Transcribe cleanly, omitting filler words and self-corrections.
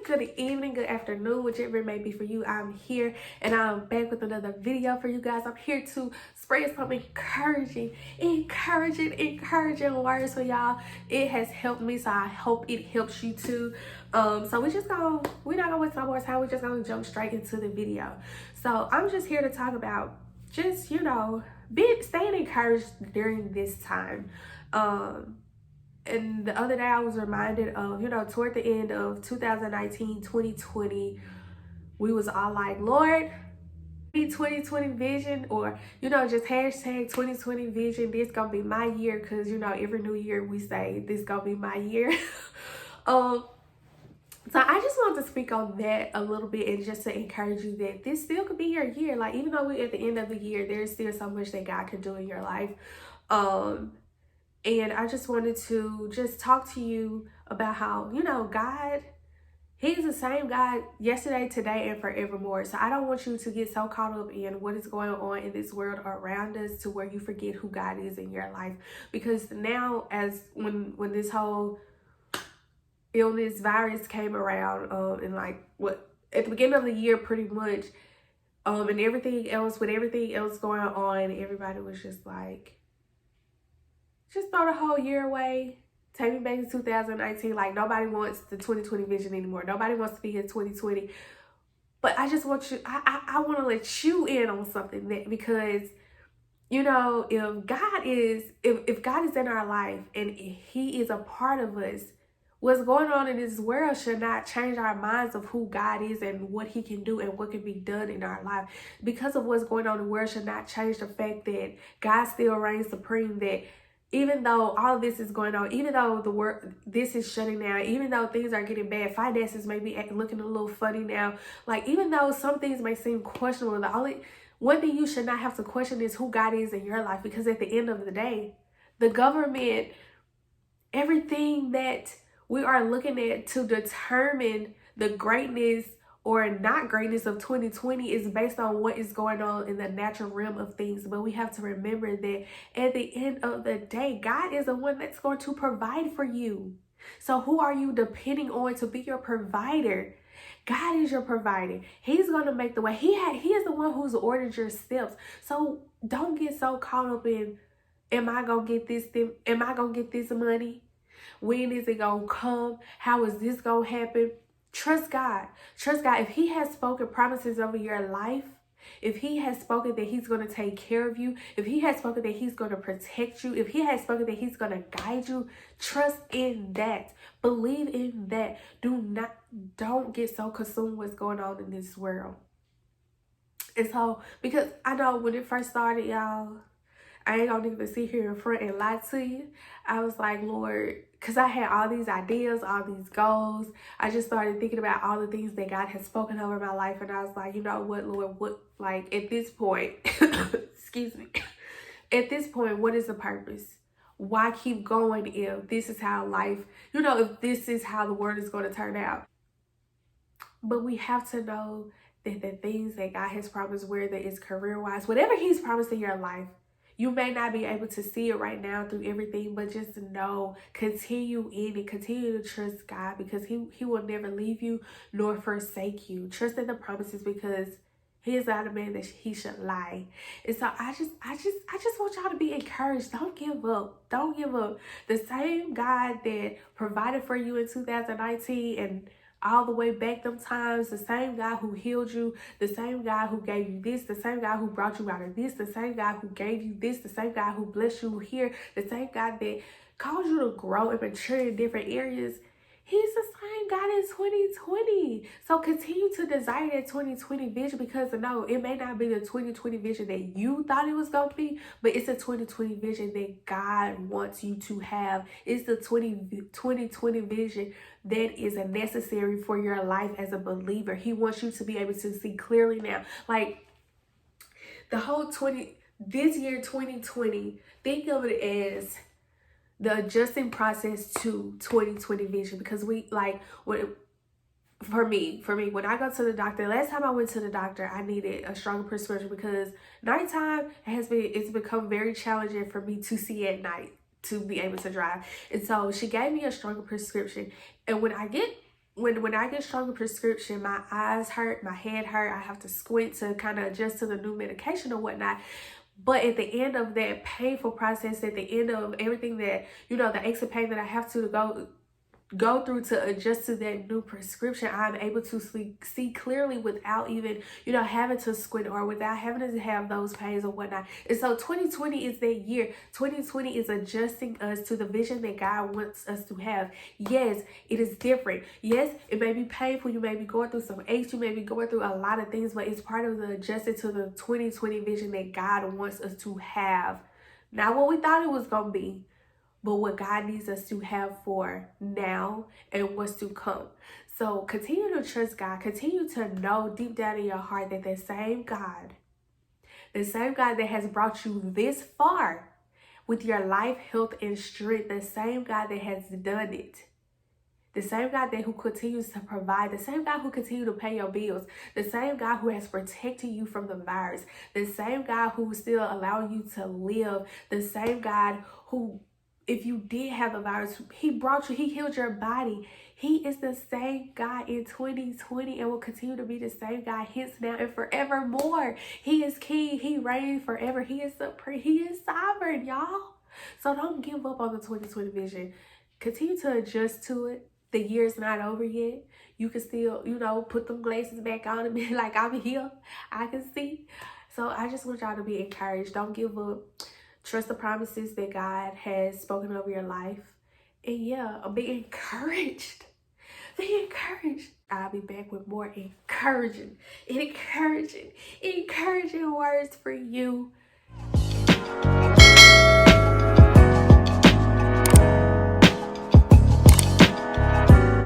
good evening, good afternoon, whichever it may be for you. I'm here and I'm back with another video for you guys. I'm here to spread some encouraging words for y'all. It has helped me, so I hope it helps you too. So we're not gonna waste no more time. We're just gonna jump straight into the video. So I'm just here to talk about just, staying encouraged during this time. And the other day I was reminded of, toward the end of 2019, 2020, we was all like, Lord, 2020 vision, or, just hashtag 2020 vision. This gonna be my year, because, every new year we say this gonna be my year. So I just wanted to speak on that a little bit and just to encourage you that this still could be your year. Like, even though we're at the end of the year, there's still so much that God can do in your life. And I just wanted to just talk to you about how, God, He's the same God yesterday, today, and forevermore. So I don't want you to get so caught up in what is going on in this world around us to where you forget who God is in your life. Because now, as when this whole illness virus came around, and at the beginning of the year, pretty much, and everything else, with everything else going on, everybody was just like, just throw the whole year away. Take me back to 2019. Like, nobody wants the 2020 vision anymore. Nobody wants to be in 2020. But I just want you, I want to let you in on something, that because, if God is in our life and He is a part of us, what's going on in this world should not change our minds of who God is and what He can do and what can be done in our life. Because of what's going on in the world should not change the fact that God still reigns supreme, that even though all of this is going on, even though the world, this is shutting down, even though things are getting bad, finances may be looking a little funny now, like, even though some things may seem questionable, the only one thing you should not have to question is who God is in your life. Because at the end of the day, the government, everything that we are looking at to determine the greatness or not greatness of 2020 is based on what is going on in the natural realm of things. But we have to remember that at the end of the day, God is the one that's going to provide for you. So who are you depending on to be your provider? God is your provider. He's going to make the way. He is the one who's ordered your steps. So don't get so caught up in, am I going to get this thing? Am I going to get this money? When is it going to come? How is this going to happen? Trust God. Trust God. If He has spoken promises over your life, if He has spoken that He's going to take care of you, if He has spoken that He's going to protect you, if He has spoken that He's going to guide you, trust in that. Believe in that. Don't get so consumed with what's going on in this world. And so, because I know when it first started, y'all, I ain't gonna even sit here in front and lie to you. I was like, Lord, because I had all these ideas, all these goals. I just started thinking about all the things that God has spoken over my life. And I was like, you know what, Lord, like, at this point, excuse me, at this point, what is the purpose? Why keep going if this is how life, if this is how the world is going to turn out? But we have to know that the things that God has promised, whether it's career-wise, whatever He's promised in your life, you may not be able to see it right now through everything, but just know, continue in it, continue to trust God, because He will never leave you nor forsake you. Trust in the promises, because He is not a man that He should lie. And so I just want y'all to be encouraged. Don't give up. Don't give up. The same God that provided for you in 2019 and all the way back them times, the same God who healed you, the same God who gave you this, the same God who brought you out of this, the same God who gave you this, the same God who blessed you here, the same God that caused you to grow and mature in different areas. He's the same God in 2020. So continue to desire that 2020 vision, because no, it may not be the 2020 vision that you thought it was going to be, but it's a 2020 vision that God wants you to have. It's the 2020 vision that is necessary for your life as a believer. He wants you to be able to see clearly now. Like, the whole this year, 2020, think of it as the adjusting process to 2020 vision. Because for me, when I go to the doctor, last time I went to the doctor, I needed a stronger prescription, because nighttime it's become very challenging for me to see at night, to be able to drive. And so she gave me a stronger prescription. And when I get when I get stronger prescription, my eyes hurt, my head hurt. I have to squint to kind of adjust to the new medication or whatnot. But at the end of that painful process, at the end of everything that, the aches and pain that I have to go through to adjust to that new prescription, I'm able to see clearly without even, having to squint or without having to have those pains or whatnot. And so 2020 is that year. 2020 is adjusting us to the vision that God wants us to have. Yes, it is different. Yes, it may be painful. You may be going through some aches. You may be going through a lot of things, but it's part of the adjusting to the 2020 vision that God wants us to have. Not what we thought it was going to be, but what God needs us to have for now and what's to come. So continue to trust God. Continue to know deep down in your heart that the same God that has brought you this far with your life, health, and strength, the same God that has done it, the same God who continues to provide, the same God who continues to pay your bills, the same God who has protected you from the virus, the same God who is still allowing you to live, the same God who, if you did have the virus, he healed your body. He is the same God in 2020 and will continue to be the same God hence now and forevermore. He is king. He reigns forever. He is supreme. He is sovereign, y'all. So don't give up on the 2020 vision. Continue to adjust to it. The year's not over yet. You can still, put them glasses back on and be like, I'm here. I can see. So I just want y'all to be encouraged. Don't give up. Trust the promises that God has spoken over your life. And yeah, be encouraged. Be encouraged. I'll be back with more encouraging words for you.